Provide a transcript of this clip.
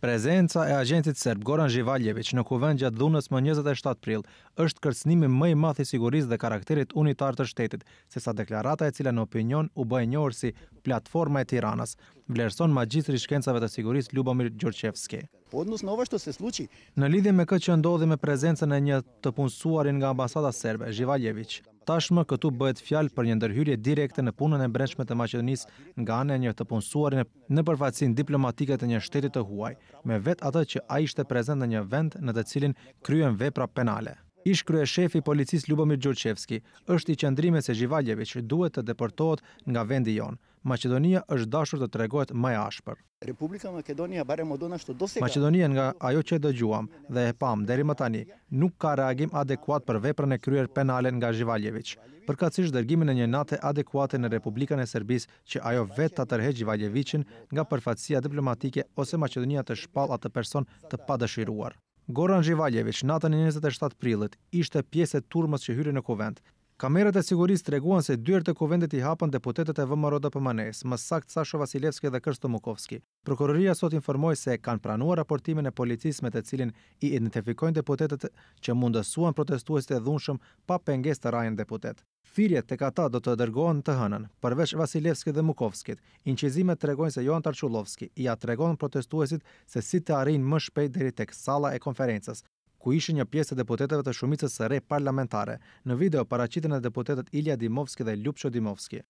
Prezenca e agentit serb Goran Živaljević në kuvend gjatë dhunës më 27 prill është kërcënimi më i madh i sigurisë dhe karakterit unitar të shtetit, sesa deklarata e cila në opinion u bë e njohur si Platforma e Tiranës, vlerëson magjistri i shkencave të sigurisë Ljubomir Gjorçevski. Në lidhje me këtë që ndodhi me prezencën e një të punësuarin nga ambasada serbe, Živaljević, tashmë këtu bëhet fjalë për një ndërhyrje direkte në punën e brendshme të Maqedonisë nga ana e një të punësuari në përfaqësinë diplomatike të një shteti të huaj, me vetë atë që ai ishte prezent në një vend në të cilin kryen vepra penale. Ish kryeshefi i policisë Ljubomir Gjorçevski është i qëndrimit se Živaljević duhet të deportohet nga vendi jon. Maqedonia është dashur të tregohet më e ashpër. Maqedonia, nga ajo që dëgjuam dhe e pam deri më tani, nuk ka reagim adekuat për veprën e kryer penale nga Živaljević, përkatësisht dërgimin e një nate adekuate në Republikën e Serbisë që ajo vetë ta tërheq Živaljevićin nga përfaqësia diplomatike ose Maqedonia të shpall atë person të padëshiruar. Goran Živaljević, natën e 27 prillit, ishte pjesë e turmës që hyri në kuvend. Kamerat e sigurisë treguan se dyert e kuvendit i hapën deputetët e VMRO-DPMNE-s, më saktë Sasho Vasilevski dhe Krsto Mukovski. Prokuroria sot informoi se kanë pranuar raportimin e policisë me të cilin i identifikojnë deputetët që mundësuan protestuesit e dhunshëm pa pengesë të rajnë deputet. Thirrjet tek ata do të dërgohen të hënën. Përveç Vasilevskit dhe Mukovskit, incizimet tregojnë se Joan Tarçullovski ia tregon protestuesit se si të arrijnë më shpejt deri tek salla e konferencës, ku ishin një pjesë e deputetëve të shumicës së re parlamentare. Në video paraqiten edhe deputetët Ilja Dimovski dhe Ljupsho Dimovski.